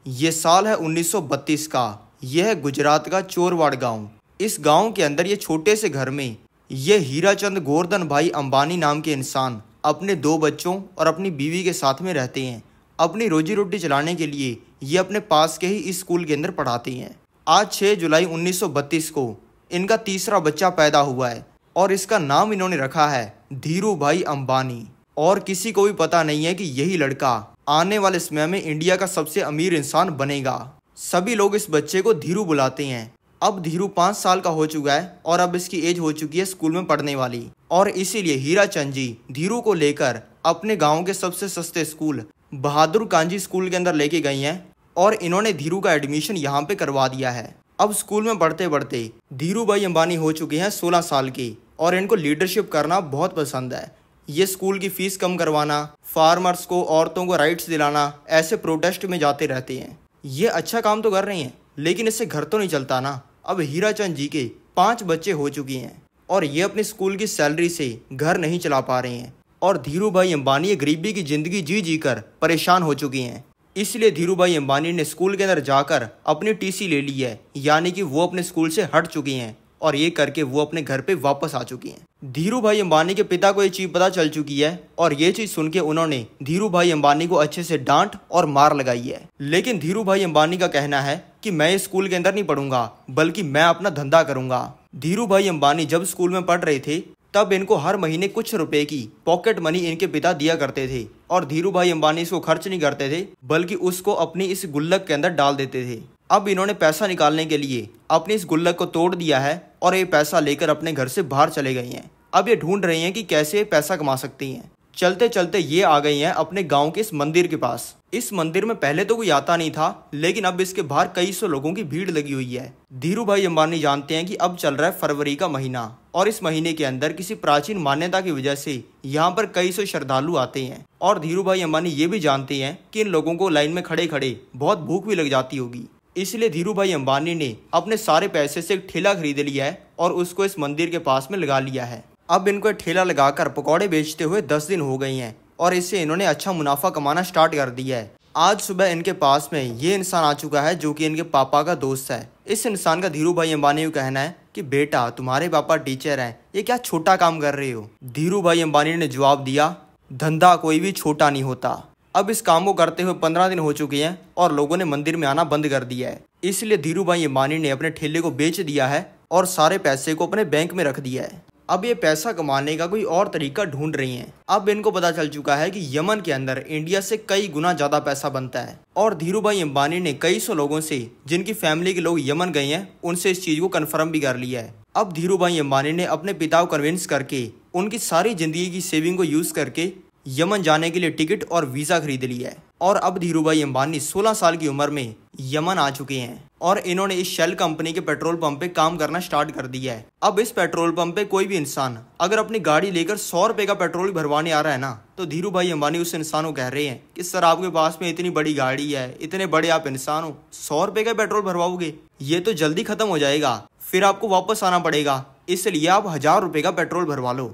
ये साल है 1932 का। यह है गुजरात का चोरवाड़ गांव। इस गांव के अंदर ये छोटे से घर में ये हीराचंद गोवर्धन भाई अंबानी नाम के इंसान अपने 2 बच्चों और अपनी बीवी के साथ में रहते हैं। अपनी रोजी रोटी चलाने के लिए ये अपने पास के ही इस स्कूल के अंदर पढ़ाते हैं। आज 6 जुलाई 1932 को इनका तीसरा बच्चा पैदा हुआ है और इसका नाम इन्होंने रखा है धीरू भाई अंबानी। और किसी को भी पता नहीं है कि यही लड़का आने वाले समय में इंडिया का सबसे अमीर इंसान बनेगा। सभी लोग इस बच्चे को धीरू बुलाते हैं। अब धीरू 5 साल का हो चुका है और अब इसकी एज हो चुकी है स्कूल में पढ़ने वाली, और इसीलिए हीराचंद जी धीरू को लेकर अपने गांव के सबसे सस्ते स्कूल बहादुर कांजी स्कूल के अंदर लेके गई हैं और इन्होंने धीरू का एडमिशन यहाँ पे करवा दिया है। अब स्कूल में पढ़ते पढ़ते धीरू भाई अंबानी हो चुके हैं 16 साल के और इनको लीडरशिप करना बहुत पसंद है। ये स्कूल की फीस कम करवाना, फार्मर्स को, औरतों को राइट्स दिलाना, ऐसे प्रोटेस्ट में जाते रहते हैं। ये अच्छा काम तो कर रही हैं, लेकिन इससे घर तो नहीं चलता ना। अब हीराचंद जी के 5 बच्चे हो चुके हैं और ये अपने स्कूल की सैलरी से घर नहीं चला पा रहे हैं और धीरू भाई अंबानी ये गरीबी की ज़िंदगी जी जी कर परेशान हो चुके हैं। इसलिए धीरू भाई अंबानी ने स्कूल के अंदर जाकर अपनी टीसी ले ली है, यानी कि वो अपने स्कूल से हट चुकी हैं और ये करके वो अपने घर पे वापस आ चुकी हैं। धीरू भाई अंबानी के पिता को ये चीज़ पता चल चुकी है और ये चीज़ सुन के उन्होंने धीरू भाई अंबानी को अच्छे से डांट और मार लगाई है। लेकिन धीरू भाई अंबानी का कहना है कि मैं स्कूल के अंदर नहीं पढ़ूंगा, बल्कि मैं अपना धंधा करूंगा। धीरू भाई अंबानी जब स्कूल में पढ़ रहे थे तब इनको हर महीने कुछ रुपए की पॉकेट मनी इनके पिता दिया करते थे और धीरू भाई अंबानी इसको खर्च नहीं करते थे, बल्कि उसको अपनी इस गुल्लक के अंदर डाल देते थे। अब इन्होंने पैसा निकालने के लिए अपनी इस गुल्लक को तोड़ दिया है और ये पैसा लेकर अपने घर से बाहर चले गई हैं। अब ये ढूंढ रही हैं कि कैसे पैसा कमा सकती हैं। चलते चलते ये आ गई हैं अपने गांव के इस मंदिर के पास। इस मंदिर में पहले तो कोई आता नहीं था, लेकिन अब इसके बाहर कई सौ लोगों की भीड़ लगी हुई है। धीरू भाई अंबानी जानते हैं कि अब चल रहा है फरवरी का महीना और इस महीने के अंदर किसी प्राचीन मान्यता की वजह से यहाँ पर कई सौ श्रद्धालु आते हैं। और धीरू भाई अंबानी ये भी जानते हैं कि इन लोगों को लाइन में खड़े खड़े बहुत भूख भी लग जाती होगी। इसलिए धीरू भाई अंबानी ने अपने सारे पैसे से एक ठेला खरीद लिया है और उसको इस मंदिर के पास में लगा लिया है। अब इनको ठेला लगाकर पकौड़े बेचते हुए 10 दिन हो गई हैं और इससे इन्होंने अच्छा मुनाफा कमाना स्टार्ट कर दिया है। आज सुबह इनके पास में ये इंसान आ चुका है जो कि इनके पापा का दोस्त है। इस इंसान का धीरू भाई अंबानी को कहना है कि बेटा तुम्हारे पापा टीचर हैं, ये क्या छोटा काम कर रहे हो। धीरू भाई अंबानी ने जवाब दिया, धंधा कोई भी छोटा नहीं होता। अब इस काम को करते हुए 15 दिन हो चुके हैं और लोगों ने मंदिर में आना बंद कर दिया है। इसलिए धीरू भाई अंबानी ने अपने ठेले को बेच दिया है और सारे पैसे को अपने बैंक में रख दिया है। अब ये पैसा कमाने का कोई और तरीका ढूंढ रही हैं। अब इनको पता चल चुका है कि यमन के अंदर इंडिया से कई गुना ज्यादा पैसा बनता है और धीरू भाई अंबानी ने कई सौ लोगों से जिनकी फैमिली के लोग यमन गए हैं उनसे इस चीज को कंफर्म भी कर लिया है। अब धीरू भाई अंबानी ने अपने पिता को कन्विंस करके उनकी सारी जिंदगी की सेविंग को यूज करके यमन जाने के लिए टिकट और वीजा खरीद लिया है और अब धीरू भाई अंबानी 16 साल की उम्र में यमन आ चुके हैं और इन्होंने इस शेल कंपनी के पेट्रोल पंप पे काम करना स्टार्ट कर दिया है। अब इस पेट्रोल पंप पे कोई भी इंसान अगर अपनी गाड़ी लेकर 100 रुपए का पेट्रोल भरवाने आ रहा है ना, तो धीरू भाई अंबानी उस इंसान को कह रहे हैं कि सर आपके पास में इतनी बड़ी गाड़ी है, इतने बड़े आप इंसान हो, 100 रुपए का पेट्रोल भरवाओगे, ये तो जल्दी खत्म हो जाएगा, फिर आपको वापस आना पड़ेगा, इसलिए आप 1000 रुपए का पेट्रोल भरवा लो।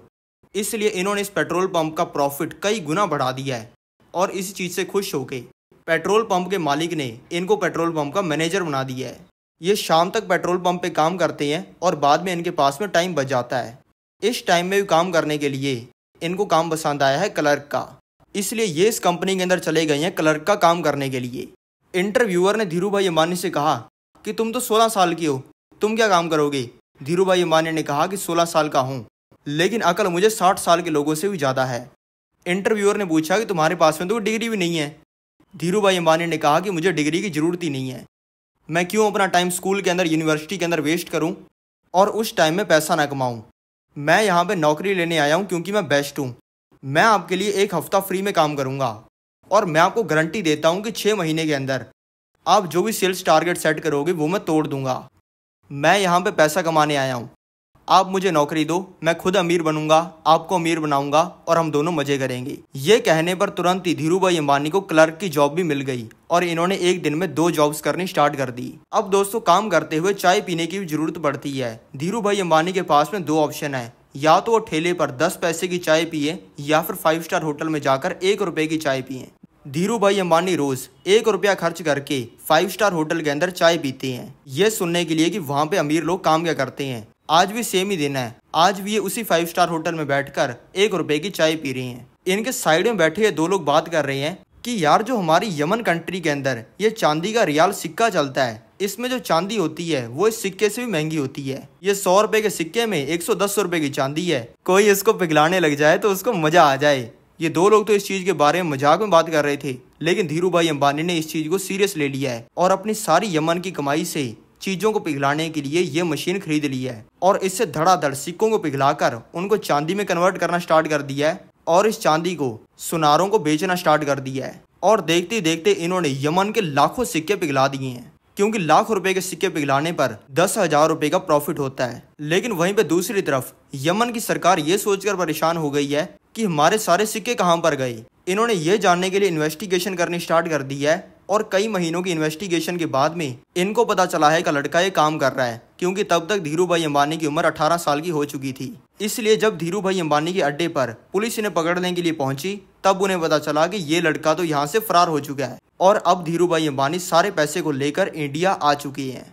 इसलिए इन्होंने इस पेट्रोल पंप का प्रॉफिट कई गुना बढ़ा दिया है और इस चीज़ से खुश होके पेट्रोल पंप के मालिक ने इनको पेट्रोल पंप का मैनेजर बना दिया है। ये शाम तक पेट्रोल पंप पे काम करते हैं और बाद में इनके पास में टाइम बच जाता है। इस टाइम में भी काम करने के लिए इनको काम पसंद आया है क्लर्क का, इसलिए ये इस कंपनी के अंदर चले गए हैं क्लर्क का काम करने के लिए। इंटरव्यूअर ने धीरू भाई अंबानी से कहा कि तुम तो 16 साल की हो, तुम क्या काम करोगे। धीरू भाई अंबानी ने कहा कि 16 साल का हूँ, लेकिन अकल मुझे 60 साल के लोगों से भी ज़्यादा है। इंटरव्यूअर ने पूछा कि तुम्हारे पास में तो कोई डिग्री भी नहीं है। धीरू भाई अंबानी ने कहा कि मुझे डिग्री की ज़रूरत ही नहीं है, मैं क्यों अपना टाइम स्कूल के अंदर, यूनिवर्सिटी के अंदर वेस्ट करूं और उस टाइम में पैसा ना कमाऊं। मैं यहाँ पे नौकरी लेने आया हूँ क्योंकि मैं बेस्ट हूँ। मैं आपके लिए 1 हफ्ता फ्री में काम करूँगा और मैं आपको गारंटी देता हूँ कि 6 महीने के अंदर आप जो भी सेल्स टारगेट सेट करोगे वो मैं तोड़ दूँगा। मैं यहाँ पर पैसा कमाने आया हूँ, आप मुझे नौकरी दो, मैं खुद अमीर बनूंगा, आपको अमीर बनाऊंगा और हम दोनों मजे करेंगे। ये कहने पर तुरंत ही धीरू भाई अंबानी को क्लर्क की जॉब भी मिल गई और इन्होंने एक दिन में 2 जॉब्स करनी स्टार्ट कर दी। अब दोस्तों काम करते हुए चाय पीने की भी जरूरत पड़ती है। धीरू भाई अंबानी के पास में 2 ऑप्शन है, या तो वो ठेले पर 10 पैसे की चाय पिए या फिर 5 स्टार होटल में जाकर 1 रुपए की चाय पिए। धीरू भाई अंबानी रोज 1 रुपया खर्च करके 5 स्टार होटल के अंदर चाय पीते हैं, ये सुनने के लिए कि वहाँ पे अमीर लोग काम क्या करते हैं। आज भी सेम ही दिन है, आज भी ये उसी 5 स्टार होटल में बैठकर 1 रुपए की चाय पी रहे हैं। इनके साइड में बैठे ये 2 लोग बात कर रहे हैं कि यार जो हमारी यमन कंट्री के अंदर ये चांदी का रियाल सिक्का चलता है, इसमें जो चांदी होती है वो इस सिक्के से भी महंगी होती है। ये 100 रुपए के सिक्के में 110 रुपए की चांदी है, कोई इसको पिघलाने लग जाए तो उसको मजा आ जाए। ये 2 लोग तो इस चीज के बारे में मजाक में बात कर रहे थे, लेकिन धीरू भाई अंबानी ने इस चीज को सीरियस ले लिया है और अपनी सारी यमन की कमाई से चीजों को पिघलाने के लिए ये मशीन खरीद ली है और इससे धड़ाधड़ सिक्कों को पिघलाकर उनको चांदी में कन्वर्ट करना स्टार्ट कर दिया है और इस चांदी को सुनारों को बेचना स्टार्ट कर दिया है। और देखते देखते इन्होंने यमन के लाखों सिक्के पिघला दिए हैं, क्योंकि लाख रुपए के सिक्के पिघलाने पर 10,000 रुपए का प्रॉफिट होता है। लेकिन वहीं पे दूसरी तरफ यमन की सरकार ये सोचकर परेशान हो गई है कि हमारे सारे सिक्के कहां पर गए। इन्होंने ये जानने के लिए इन्वेस्टिगेशन करनी स्टार्ट कर दी है और कई महीनों की इन्वेस्टिगेशन के बाद में इनको पता चला है कि लड़का ये काम कर रहा है, क्योंकि तब तक धीरू भाई अंबानी की उम्र 18 साल की हो चुकी थी। इसलिए जब धीरू भाई अंबानी के अड्डे पर पुलिस इन्हें पकड़ने के लिए पहुंची, तब उन्हें पता चला कि ये लड़का तो यहाँ से फरार हो चुका है और अब धीरू भाई अंबानी सारे पैसे को लेकर इंडिया आ चुके हैं।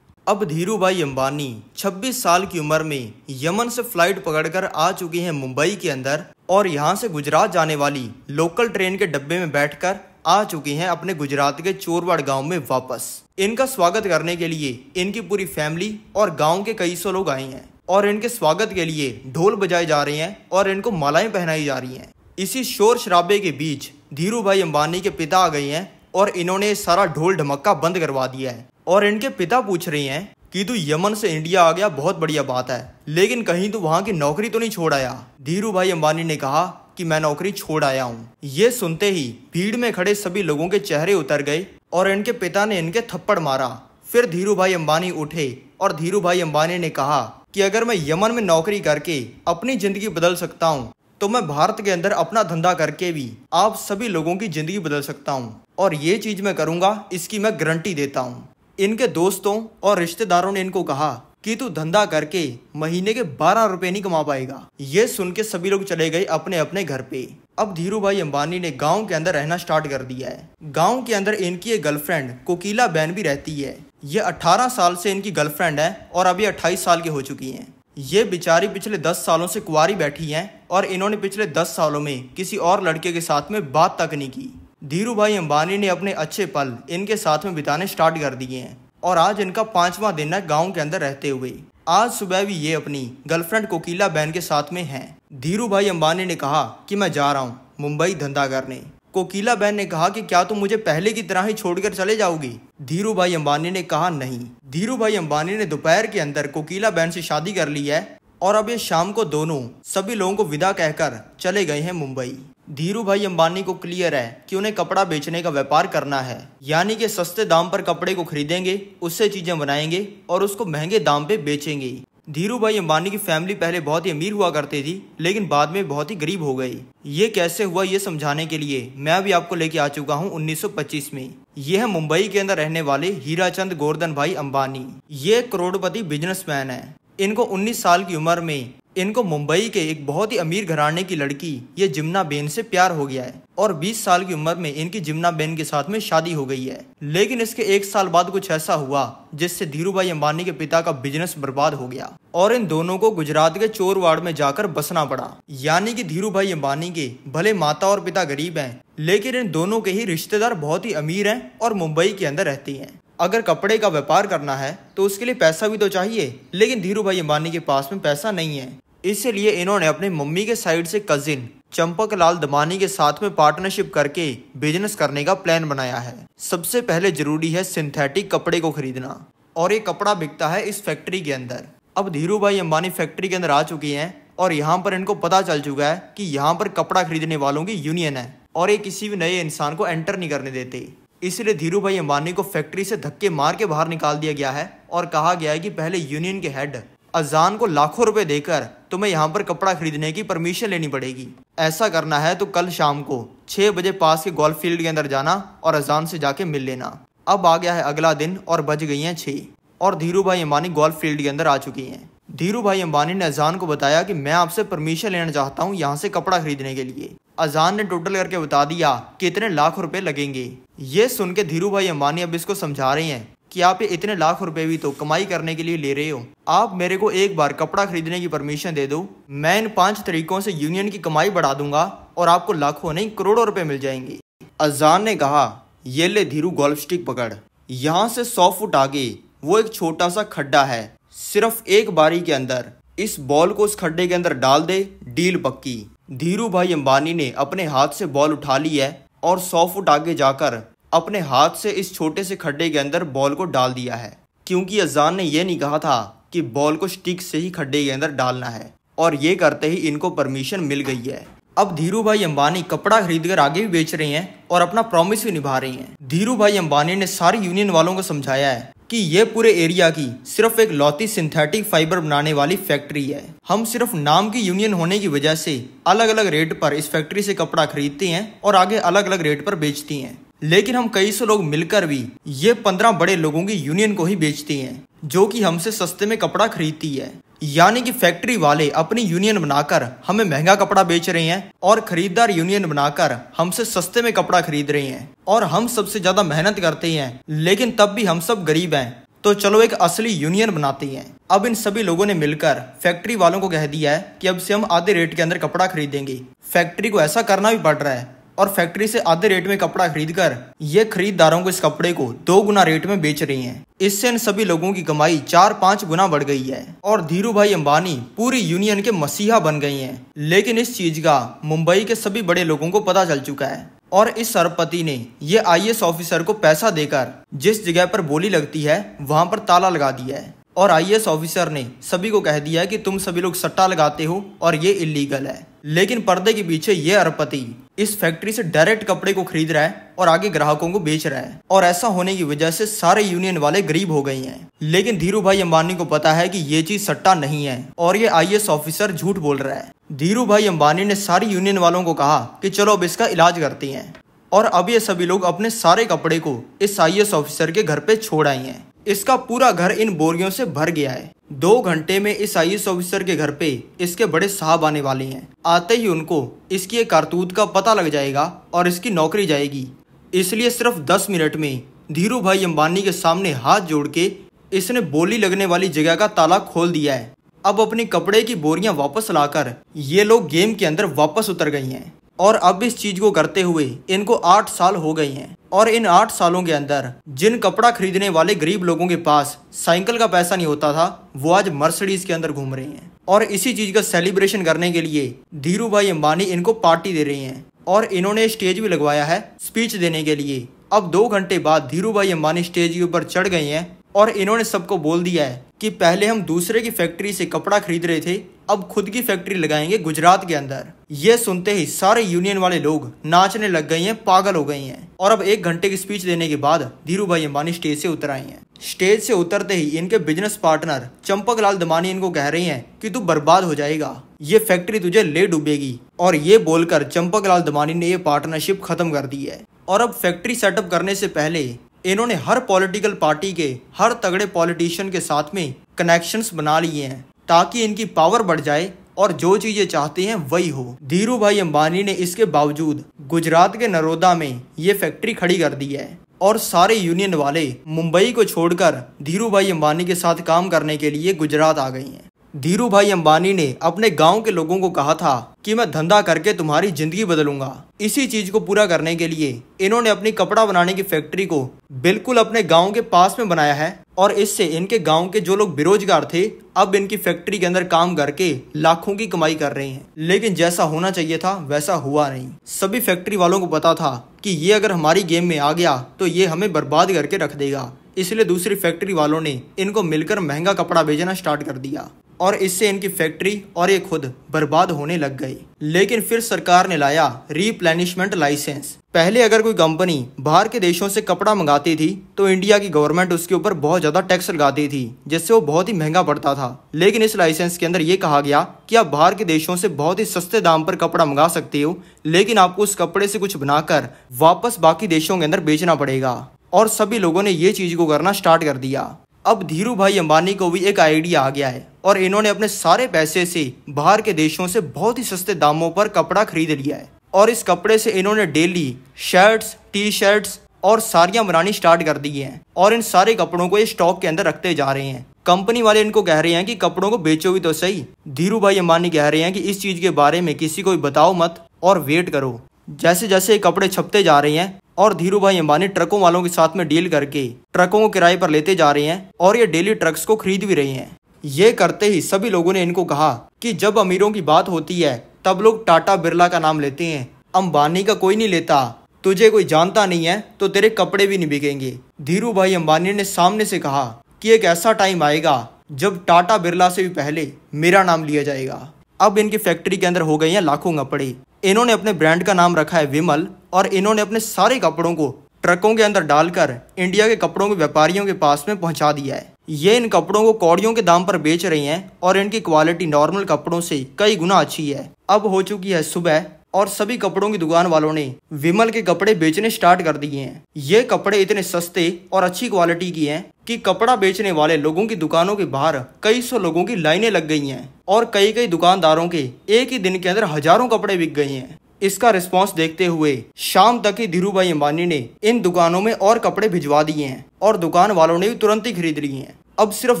अब धीरू भाई अंबानी 26 साल की उम्र में यमन से फ्लाइट पकड़कर आ चुके हैं मुंबई के अंदर और यहाँ से गुजरात जाने वाली लोकल ट्रेन के डब्बे में बैठकर आ चुके हैं अपने गुजरात के चोरवाड़ गांव में वापस। इनका स्वागत करने के लिए इनकी पूरी फैमिली और गांव के कई सौ लोग आए हैं और इनके स्वागत के लिए ढोल बजाए जा रहे हैं और इनको मालाएं पहनाई जा रही हैं। इसी शोर शराबे के बीच धीरू भाई अंबानी के पिता आ गए हैं और इन्होंने सारा ढोल ढमक्का बंद करवा दिया है और इनके पिता पूछ रहे हैं कि तू यमन से इंडिया आ गया, बहुत बढ़िया बात है, लेकिन कहीं तू वहां की नौकरी तो नहीं छोड़ आया। धीरू भाई अंबानी ने कहा कि मैं नौकरी छोड़ आया हूँ। ये सुनते ही भीड़ में खड़े सभी लोगों के चेहरे उतर गए और इनके पिता ने इनके थप्पड़ मारा। फिर धीरू भाई अंबानी उठे और धीरू भाई अंबानी ने कहा कि अगर मैं यमन में नौकरी करके अपनी जिंदगी बदल सकता हूँ तो मैं भारत के अंदर अपना धंधा करके भी आप सभी लोगों की जिंदगी बदल सकता हूँ और ये चीज मैं करूंगा, इसकी मैं गारंटी देता हूँ। इनके दोस्तों और रिश्तेदारों ने इनको कहा कि तू धंधा करके महीने के 12 रुपए नहीं कमा पाएगा। ये सुन के सभी लोग चले गए अपने अपने घर पे। अब धीरू भाई अंबानी ने गांव के अंदर रहना स्टार्ट कर दिया है। गांव के अंदर इनकी एक गर्लफ्रेंड कोकिला बहन भी रहती है। ये 18 साल से इनकी गर्लफ्रेंड है और अभी 28 साल की हो चुकी हैं। ये बेचारी पिछले 10 सालों से कुंवारी बैठी हैं और इन्होंने पिछले 10 सालों में किसी और लड़के के साथ में बात तक नहीं की। धीरू भाई अंबानी ने अपने अच्छे पल इनके साथ में बिताने स्टार्ट कर दिए हैं और आज इनका 5वां दिन है गांव के अंदर रहते हुए। आज सुबह भी ये अपनी गर्लफ्रेंड कोकिला बहन के साथ में हैं। धीरू भाई अंबानी ने कहा कि मैं जा रहा हूँ मुंबई धंधा करने। कोकिला बहन ने कहा कि क्या तुम मुझे पहले की तरह ही छोड़कर चले जाओगी? धीरू भाई अंबानी ने कहा नहीं। धीरू भाई अंबानी ने दोपहर के अंदर कोकिला बहन से शादी कर ली है और अब ये शाम को दोनों सभी लोगों को विदा कहकर चले गए हैं मुंबई। धीरू भाई अंबानी को क्लियर है कि उन्हें कपड़ा बेचने का व्यापार करना है, यानी कि सस्ते दाम पर कपड़े को खरीदेंगे, उससे चीजें बनाएंगे और उसको महंगे दाम पे बेचेंगे। धीरू भाई अंबानी की फैमिली पहले बहुत ही अमीर हुआ करती थी, लेकिन बाद में बहुत ही गरीब हो गई। ये कैसे हुआ ये समझाने के लिए मैं भी आपको लेके आ चुका हूँ 1925 में। ये है मुंबई के अंदर रहने वाले हीराचंद गोवर्धन भाई अंबानी। ये करोड़पति बिजनेसमैन है। इनको 19 साल की उम्र में इनको मुंबई के एक बहुत ही अमीर घराने की लड़की ये जिम्ना बेन से प्यार हो गया है और 20 साल की उम्र में इनकी जिम्ना बेन के साथ में शादी हो गई है। लेकिन इसके 1 साल बाद कुछ ऐसा हुआ जिससे धीरू भाई अंबानी के पिता का बिजनेस बर्बाद हो गया और इन दोनों को गुजरात के चोरवाड़ में जाकर बसना पड़ा। यानी कि धीरू भाई अंबानी के भले माता और पिता गरीब हैं, लेकिन इन दोनों के ही रिश्तेदार बहुत ही अमीर हैं और मुंबई के अंदर रहते हैं। अगर कपड़े का व्यापार करना है तो उसके लिए पैसा भी तो चाहिए, लेकिन धीरू भाई अंबानी के पास में पैसा नहीं है। इसलिए इन्होंने अपनी मम्मी के साइड से कजिन चंपक लाल दमानी के साथ में पार्टनरशिप करके बिजनेस करने का प्लान बनाया है। सबसे पहले जरूरी है सिंथेटिक कपड़े को खरीदना और ये कपड़ा बिकता है इस फैक्ट्री के अंदर। अब धीरू भाई अंबानी फैक्ट्री के अंदर आ चुके हैं और यहाँ पर इनको पता चल चुका है कि यहाँ पर कपड़ा खरीदने वालों की यूनियन है और ये किसी भी नए इंसान को एंटर नहीं करने देते। इसलिए धीरू भाई अंबानी को फैक्ट्री से धक्के मार के बाहर निकाल दिया गया है और कहा गया है कि पहले यूनियन के हेड अजान को लाखों रुपए देकर तुम्हें यहाँ पर कपड़ा खरीदने की परमिशन लेनी पड़ेगी। ऐसा करना है तो कल शाम को 6 बजे पास के गोल्फ फील्ड के अंदर जाना और अजान से जाके मिल लेना। अब आ गया है अगला दिन और बज गई हैं 6 और धीरू भाई अंबानी गोल्फ फील्ड के अंदर आ चुकी हैं। धीरू भाई अंबानी ने अजान को बताया कि मैं आपसे परमिशन लेना चाहता हूँ यहाँ से कपड़ा खरीदने के लिए। अजान ने टोटल करके बता दिया कि इतने लाख रुपए लगेंगे। ये सुन के धीरू भाई अंबानी अब इसको समझा रहे हैं कि आप ये इतने लाख रुपए भी तो कमाई करने के लिए ले रहे हो, आप मेरे को एक बार कपड़ा खरीदने की परमिशन दे दो, मैं इन 5 तरीकों से यूनियन की कमाई बढ़ा दूंगा और आपको लाखों नहीं करोड़ों रुपए मिल जाएंगे। अजान ने कहा, ये ले धीरू गोल्फ स्टिक पकड़, यहाँ से 100 फुट आगे वो एक छोटा सा खड्डा है, सिर्फ एक बारी के अंदर इस बॉल को उस खड्डे के अंदर डाल दे, डील पक्की। धीरू भाई अंबानी ने अपने हाथ से बॉल उठा ली है और 100 फुट आगे जाकर अपने हाथ से इस छोटे से खड्डे के अंदर बॉल को डाल दिया है, क्योंकि अजान ने यह नहीं कहा था कि बॉल को स्टिक से ही खड्डे के अंदर डालना है, और ये करते ही इनको परमिशन मिल गई है। अब धीरू भाई अंबानी कपड़ा खरीदकर आगे भी बेच रहे हैं और अपना प्रॉमिस भी निभा रहे हैं। धीरू भाई अंबानी ने सारी यूनियन वालों को समझाया है कि ये पूरे एरिया की सिर्फ एक लौती सिंथेटिक फाइबर बनाने वाली फैक्ट्री है। हम सिर्फ नाम की यूनियन होने की वजह से अलग अलग रेट पर इस फैक्ट्री से कपड़ा खरीदते हैं और आगे अलग अलग रेट पर बेचती हैं, लेकिन हम कई सौ लोग मिलकर भी ये 15 बड़े लोगों की यूनियन को ही बेचते हैं, जो कि हमसे सस्ते में कपड़ा खरीदती है। यानी कि फैक्ट्री वाले अपनी यूनियन बनाकर हमें महंगा कपड़ा बेच रहे हैं और खरीदार यूनियन बनाकर हमसे सस्ते में कपड़ा खरीद रहे हैं, और हम सबसे ज्यादा मेहनत करते हैं, लेकिन तब भी हम सब गरीब हैं। तो चलो एक असली यूनियन बनाते हैं। अब इन सभी लोगों ने मिलकर फैक्ट्री वालों को कह दिया है कि अब से हम आधे रेट के अंदर कपड़ा खरीदेंगे। फैक्ट्री को ऐसा करना भी पड़ रहा है और फैक्ट्री से आधे रेट में कपड़ा खरीदकर ये खरीदारों को इस कपड़े को 2 गुना रेट में बेच रही हैं। इससे इन सभी लोगों की कमाई 4-5 गुना बढ़ गई है और धीरू भाई अंबानी पूरी यूनियन के मसीहा बन गए हैं। लेकिन इस चीज का मुंबई के सभी बड़े लोगों को पता चल चुका है और इस अरबपति ने ये IAS ऑफिसर को पैसा देकर जिस जगह पर बोली लगती है वहां पर ताला लगा दिया है, और IAS ऑफिसर ने सभी को कह दिया है कि तुम सभी लोग सट्टा लगाते हो और ये इलीगल है। लेकिन पर्दे के पीछे ये अरबपति इस फैक्ट्री से डायरेक्ट कपड़े को खरीद रहा है और आगे ग्राहकों को बेच रहा है, और ऐसा होने की वजह से सारे यूनियन वाले गरीब हो गए हैं। लेकिन धीरू भाई अंबानी को पता है कि ये चीज सट्टा नहीं है और ये IAS ऑफिसर झूठ बोल रहा है। धीरू भाई अंबानी ने सारी यूनियन वालों को कहा कि चलो अब इसका इलाज करते हैं, और अब ये सभी लोग अपने सारे कपड़े को इस IAS ऑफिसर के घर पे छोड़ आए हैं। इसका पूरा घर इन बोरियों से भर गया है। 2 घंटे में इस IAS ऑफिसर के घर पे इसके बड़े साहब आने वाले हैं। आते ही उनको इसकी एक कारतूत का पता लग जाएगा और इसकी नौकरी जाएगी। इसलिए सिर्फ 10 मिनट में धीरू भाई अंबानी के सामने हाथ जोड़ के इसने बोली लगने वाली जगह का ताला खोल दिया है। अब अपनी कपड़े की बोरियां वापस लाकर ये लोग गेम के अंदर वापस उतर गई हैं, और अब इस चीज को करते हुए इनको 8 साल हो गए हैं। और इन 8 सालों के अंदर जिन कपड़ा खरीदने वाले गरीब लोगों के पास साइकिल का पैसा नहीं होता था, वो आज मर्सिडीज के अंदर घूम रहे हैं। और इसी चीज का सेलिब्रेशन करने के लिए धीरू भाई अंबानी इनको पार्टी दे रहे हैं, और इन्होंने स्टेज भी लगवाया है स्पीच देने के लिए। अब 2 घंटे बाद धीरू भाई अंबानी स्टेज के ऊपर चढ़ गए हैं और इन्होंने सबको बोल दिया है कि पहले हम दूसरे की फैक्ट्री से कपड़ा खरीद रहे थे, अब खुद की फैक्ट्री लगाएंगे गुजरात के अंदर। ये सुनते ही सारे यूनियन वाले लोग नाचने लग गए हैं, पागल हो गए हैं। और अब 1 घंटे की स्पीच देने के बाद धीरू भाई अंबानी स्टेज से उतर आए हैं। स्टेज से उतरते ही इनके बिजनेस पार्टनर चंपक लाल दमानी इनको कह रही हैं कि तू बर्बाद हो जाएगा, ये फैक्ट्री तुझे ले डूबेगी। और ये बोलकर चंपक लाल दमानी ने ये पार्टनरशिप खत्म कर दी है। और अब फैक्ट्री सेटअप करने से पहले इन्होंने हर पॉलिटिकल पार्टी के हर तगड़े पॉलिटिशियन के साथ में कनेक्शंस बना लिए हैं, ताकि इनकी पावर बढ़ जाए और जो चीजें चाहते हैं वही हो। धीरू भाई अंबानी ने इसके बावजूद गुजरात के नरोदा में ये फैक्ट्री खड़ी कर दी है, और सारे यूनियन वाले मुंबई को छोड़कर धीरू भाई अंबानी के साथ काम करने के लिए गुजरात आ गए हैं। धीरू भाई अंबानी ने अपने गांव के लोगों को कहा था कि मैं धंधा करके तुम्हारी जिंदगी बदलूंगा। इसी चीज को पूरा करने के लिए इन्होंने अपनी कपड़ा बनाने की फैक्ट्री को बिल्कुल अपने गांव के पास में बनाया है, और इससे इनके गांव के जो लोग बेरोजगार थे अब इनकी फैक्ट्री के अंदर काम करके लाखों की कमाई कर रहे हैं। लेकिन जैसा होना चाहिए था वैसा हुआ नहीं। सभी फैक्ट्री वालों को पता था कि ये अगर हमारी गेम में आ गया तो ये हमें बर्बाद करके रख देगा, इसलिए दूसरी फैक्ट्री वालों ने इनको मिलकर महंगा कपड़ा बेचना स्टार्ट कर दिया, और इससे इनकी फैक्ट्री और ये खुद बर्बाद होने लग गई। लेकिन फिर सरकार ने लाया रीप्लेनिशमेंट लाइसेंस। पहले अगर कोई कंपनी बाहर के देशों से कपड़ा मंगाती थी तो इंडिया की गवर्नमेंट उसके ऊपर बहुत ज्यादा टैक्स लगाती थी, जिससे वो बहुत ही महंगा पड़ता था। लेकिन इस लाइसेंस के अंदर ये कहा गया कि आप बाहर के देशों से बहुत ही सस्ते दाम पर कपड़ा मंगा सकते हो, लेकिन आपको उस कपड़े से कुछ बनाकर वापस बाकी देशों के अंदर बेचना पड़ेगा। और सभी लोगों ने ये चीज को करना स्टार्ट कर दिया। अब धीरू भाई अंबानी को भी एक आइडिया आ गया है, और इन्होंने अपने सारे पैसे से बाहर के देशों से बहुत ही सस्ते दामों पर कपड़ा खरीद लिया है। और इस कपड़े से इन्होंने डेली शर्ट्स, टी शर्ट्स और साड़ियाँ बनानी स्टार्ट कर दी हैं और इन सारे कपड़ों को ये स्टॉक के अंदर रखते जा रहे हैं। कंपनी वाले इनको कह रहे हैं कि कपड़ों को बेचो भी तो सही। धीरू भाई अंबानी कह रहे हैं कि इस चीज़ के बारे में किसी को भी बताओ मत और वेट करो। जैसे जैसे ये कपड़े छपते जा रहे हैं और धीरू भाई अंबानी ट्रकों वालों के साथ में डील करके ट्रकों को किराए पर लेते जा रहे हैं और ये डेली ट्रक्स को खरीद भी रहे हैं। ये करते ही सभी लोगों ने इनको कहा कि जब अमीरों की बात होती है तब लोग टाटा बिरला का नाम लेते हैं, अंबानी का कोई नहीं लेता। तुझे कोई जानता नहीं है तो तेरे कपड़े भी नहीं बिकेंगे। धीरू भाई अंबानी ने सामने से कहा कि एक ऐसा टाइम आएगा जब टाटा बिरला से भी पहले मेरा नाम लिया जाएगा। अब इनकी फैक्ट्री के अंदर हो गई हैं लाखों कपड़े। इन्होंने अपने ब्रांड का नाम रखा है विमल और इन्होंने अपने सारे कपड़ों को ट्रकों के अंदर डालकर इंडिया के कपड़ों के व्यापारियों के पास में पहुंचा दिया है। ये इन कपड़ों को कौड़ियों के दाम पर बेच रही हैं और इनकी क्वालिटी नॉर्मल कपड़ों से कई गुना अच्छी है। अब हो चुकी है सुबह और सभी कपड़ों की दुकान वालों ने विमल के कपड़े बेचने स्टार्ट कर दिए हैं। ये कपड़े इतने सस्ते और अच्छी क्वालिटी की हैं कि कपड़ा बेचने वाले लोगों की दुकानों के बाहर कई सौ लोगों की लाइनें लग गई हैं और कई दुकानदारों के एक ही दिन के अंदर हजारों कपड़े बिक गए हैं। इसका रिस्पांस देखते हुए शाम तक ही धीरू भाई अंबानी ने इन दुकानों में और कपड़े भिजवा दिए हैं और दुकान वालों ने भी तुरंत ही खरीद लिए हैं। अब सिर्फ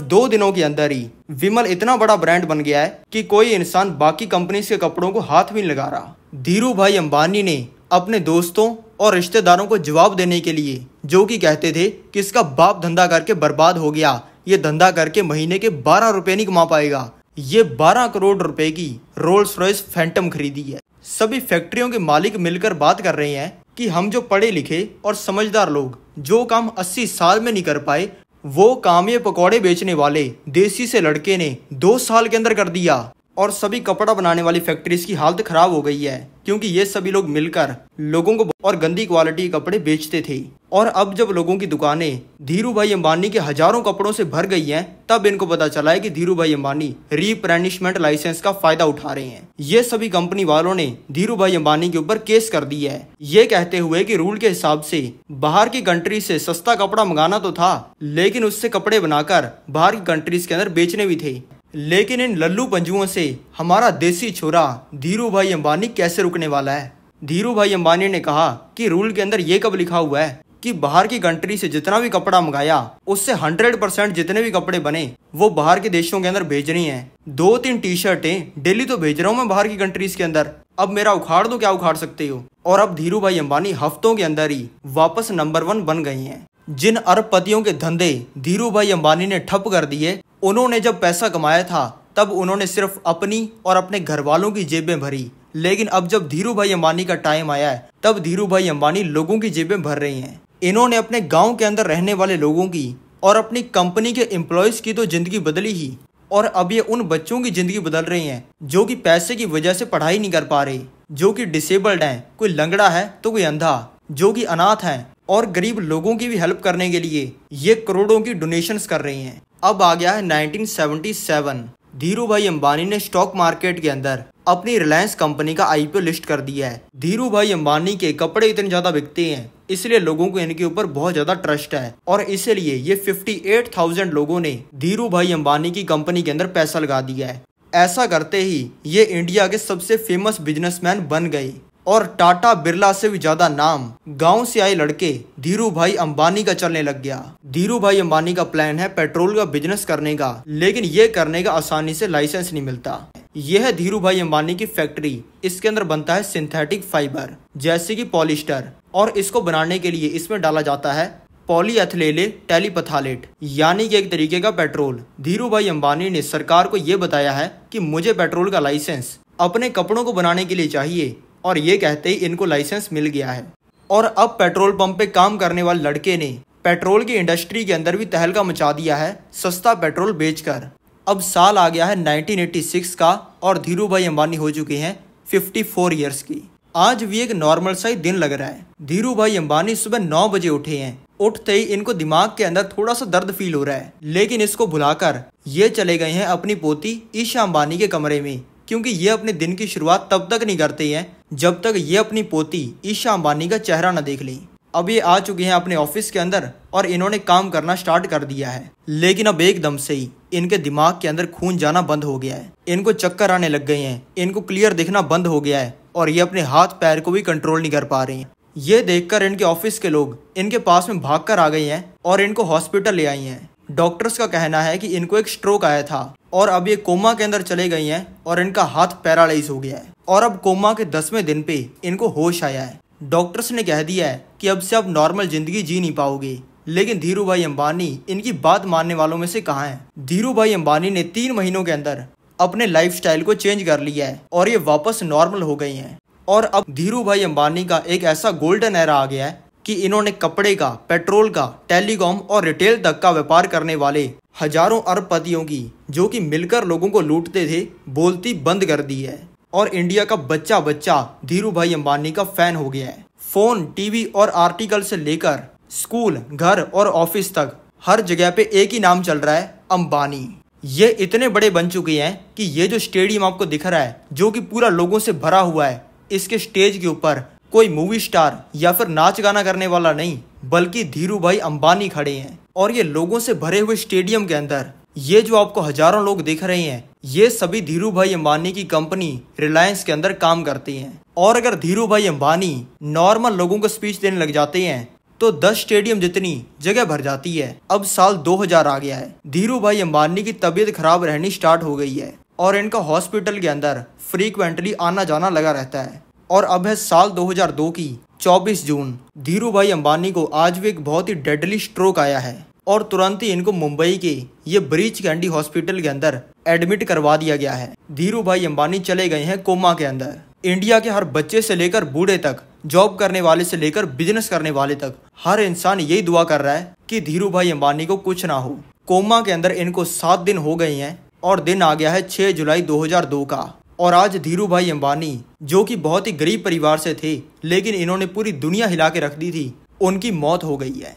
2 दिनों के अंदर ही विमल इतना बड़ा ब्रांड बन गया है कि कोई इंसान बाकी कंपनी के कपड़ों को हाथ भी नहीं लगा रहा। धीरू भाई अंबानी ने अपने दोस्तों और रिश्तेदारों को जवाब देने के लिए, जो कि कहते थे कि इसका बाप धंधा करके बर्बाद हो गया, ये धंधा करके महीने के 12 रुपए नहीं कमा पाएगा, ये 12 करोड़ रुपए की रोल्स रॉयस फैंटम खरीदी है। सभी फैक्ट्रियों के मालिक मिलकर बात कर रहे हैं कि हम जो पढ़े लिखे और समझदार लोग जो काम 80 साल में नहीं कर पाए, वो काम ये पकौड़े बेचने वाले देसी से लड़के ने 2 साल के अंदर कर दिया। और सभी कपड़ा बनाने वाली फैक्ट्रीज की हालत खराब हो गई है क्योंकि ये सभी लोग मिलकर लोगों को और गंदी क्वालिटी के कपड़े बेचते थे। और अब जब लोगों की दुकानें धीरू भाई अंबानी के हजारों कपड़ों से भर गई हैं, तब इनको पता चला है कि धीरू भाई अंबानी रिप्लेनिशमेंट लाइसेंस का फायदा उठा रहे हैं। ये सभी कंपनी वालों ने धीरू भाई अंबानी के ऊपर केस कर दिया है, ये कहते हुए कि रूल के हिसाब से बाहर की कंट्री से सस्ता कपड़ा मंगाना तो था, लेकिन उससे कपड़े बनाकर बाहर की कंट्रीज के अंदर बेचने भी थे। लेकिन इन लल्लू पंजुओं से हमारा देसी छोरा धीरू भाई अंबानी कैसे रुकने वाला है। धीरू भाई अंबानी ने कहा कि रूल के अंदर ये कब लिखा हुआ है कि बाहर की कंट्री से जितना भी कपड़ा मंगाया उससे 100% जितने भी कपड़े बने वो बाहर के देशों के अंदर भेजनी है। 2-3 टी शर्टें डेली तो भेज रहा हूँ मैं बाहर की कंट्रीज के अंदर, अब मेरा उखाड़ दो, क्या उखाड़ सकते हो। और अब धीरू भाई अंबानी हफ्तों के अंदर ही वापस नंबर 1 बन गए हैं। जिन अरबपतियों के धंधे धीरू भाई अंबानी ने ठप कर दिए, उन्होंने जब पैसा कमाया था तब उन्होंने सिर्फ अपनी और अपने घर वालों की जेबें भरी, लेकिन अब जब धीरू भाई अंबानी का टाइम आया है तब धीरू भाई अंबानी लोगों की जेबें भर रहे हैं। इन्होंने अपने गांव के अंदर रहने वाले लोगों की और अपनी कंपनी के एम्प्लॉयज की तो जिंदगी बदली ही, और अब ये उन बच्चों की जिंदगी बदल रहे हैं जो कि पैसे की वजह से पढ़ाई नहीं कर पा रहे, जो कि डिसेबल्ड हैं, कोई लंगड़ा है तो कोई अंधा, जो कि अनाथ हैं, और गरीब लोगों की भी हेल्प करने के लिए ये करोड़ों की डोनेशंस कर रही हैं। अब आ गया है 1977। धीरू भाई अंबानी ने स्टॉक मार्केट के अंदर अपनी रिलायंस कंपनी का आईपीओ लिस्ट कर दिया है। धीरू भाई अंबानी के कपड़े इतने ज्यादा बिकते हैं, इसलिए लोगों को इनके ऊपर बहुत ज्यादा ट्रस्ट है और इसीलिए ये 58,000 लोगों ने धीरू भाई अंबानी की कंपनी के अंदर पैसा लगा दिया है। ऐसा करते ही ये इंडिया के सबसे फेमस बिजनेसमैन बन गए और टाटा बिरला से भी ज्यादा नाम गांव से आए लड़के धीरू भाई अंबानी का चलने लग गया। धीरू भाई अंबानी का प्लान है पेट्रोल का बिजनेस करने का, लेकिन ये करने का आसानी से लाइसेंस नहीं मिलता। यह है धीरू भाई अंबानी की फैक्ट्री। इसके अंदर बनता है सिंथेटिक फाइबर जैसे कि पॉलिस्टर, और इसको बनाने के लिए इसमें डाला जाता है पॉलीएथिलीन टेलीपथालेट, यानी कि एक तरीके का पेट्रोल। धीरू भाई अंबानी ने सरकार को ये बताया है कि मुझे पेट्रोल का लाइसेंस अपने कपड़ों को बनाने के लिए चाहिए, और ये कहते ही इनको लाइसेंस मिल गया है। और अब पेट्रोल पंप पे काम करने वाले लड़के ने पेट्रोल की इंडस्ट्री के अंदर भी तहलका मचा दिया है सस्ता पेट्रोल बेचकर। अब साल आ गया है 1986 का और धीरू भाई अंबानी हो चुके हैं 54 ईयर्स की। आज भी एक नॉर्मल सा ही दिन लग रहा है। धीरू भाई अंबानी सुबह 9 बजे उठे हैं। उठते ही इनको दिमाग के अंदर थोड़ा सा दर्द फील हो रहा है, लेकिन इसको भुलाकर ये चले गए हैं अपनी पोती ईशा अंबानी के कमरे में, क्योंकि ये अपने दिन की शुरुआत तब तक नहीं करते हैं जब तक ये अपनी पोती ईशा अंबानी का चेहरा न देख लें। अब ये आ चुके हैं अपने ऑफिस के अंदर और इन्होंने काम करना स्टार्ट कर दिया है। लेकिन अब एकदम से ही इनके दिमाग के अंदर खून जाना बंद हो गया है, इनको चक्कर आने लग गए हैं, इनको क्लियर दिखना बंद हो गया है और ये अपने हाथ पैर को भी कंट्रोल नहीं कर पा रहे हैं। ये देखकर इनके ऑफिस के लोग इनके पास में भागकर आ गए हैं और इनको हॉस्पिटल ले आई हैं। डॉक्टर्स का कहना है कि इनको एक स्ट्रोक आया था और अब ये कोमा के अंदर चले गई हैं और इनका हाथ पैरालाइज हो गया है और अब कोमा के 10वें दिन पे इनको होश आया है। डॉक्टर्स ने कह दिया है कि अब से आप नॉर्मल जिंदगी जी नहीं पाओगे। लेकिन धीरू भाई अंबानी इनकी बात मानने वालों में से कहाँ है। धीरू भाई अंबानी ने 3 महीनों के अंदर अपने लाइफस्टाइल को चेंज कर लिया है और ये वापस नॉर्मल हो गई हैं। और अब धीरू भाई अंबानी का एक ऐसा गोल्डन एरा आ गया है कि इन्होंने कपड़े का, पेट्रोल का, टेलीकॉम और रिटेल तक का व्यापार करने वाले हजारों अरबपतियों की, जो कि मिलकर लोगों को लूटते थे, बोलती बंद कर दी है। और इंडिया का बच्चा बच्चा धीरू भाई अंबानी का फैन हो गया है। फोन, टीवी और आर्टिकल से लेकर स्कूल, घर और ऑफिस तक हर जगह पे एक ही नाम चल रहा है, अंबानी। ये इतने बड़े बन चुके हैं कि ये जो स्टेडियम आपको दिख रहा है, जो कि पूरा लोगों से भरा हुआ है, इसके स्टेज के ऊपर कोई मूवी स्टार या फिर नाच गाना करने वाला नहीं, बल्कि धीरू भाई अंबानी खड़े हैं। और ये लोगों से भरे हुए स्टेडियम के अंदर ये जो आपको हजारों लोग दिख रहे हैं, ये सभी धीरू भाई अंबानी की कंपनी रिलायंस के अंदर काम करती हैं। और अगर धीरू भाई अंबानी नॉर्मल लोगों को स्पीच देने लग जाते हैं तो 10 स्टेडियम जितनी जगह भर जाती है। अब साल 2000 आ गया है, धीरू भाई अंबानी की तबीयत खराब रहनी स्टार्ट हो गई है और इनका हॉस्पिटल के अंदर फ्रीक्वेंटली आना जाना लगा रहता है। और अब है साल 2002 की 24 जून। धीरू भाई अंबानी को आज भी एक बहुत ही डेडली स्ट्रोक आया है और तुरंत ही इनको मुंबई के ये ब्रीच कैंडी हॉस्पिटल के अंदर एडमिट करवा दिया गया है। धीरू भाई अंबानी चले गए हैं कोमा के अंदर। इंडिया के हर बच्चे से लेकर बूढ़े तक, जॉब करने वाले से लेकर बिजनेस करने वाले तक, हर इंसान यही दुआ कर रहा है कि धीरू भाई अंबानी को कुछ ना हो। कोमा के अंदर इनको 7 दिन हो गए हैं और दिन आ गया है 6 जुलाई 2002 का। और आज धीरू भाई अंबानी, जो कि बहुत ही गरीब परिवार से थे लेकिन इन्होंने पूरी दुनिया हिला के रख दी थी, उनकी मौत हो गई है।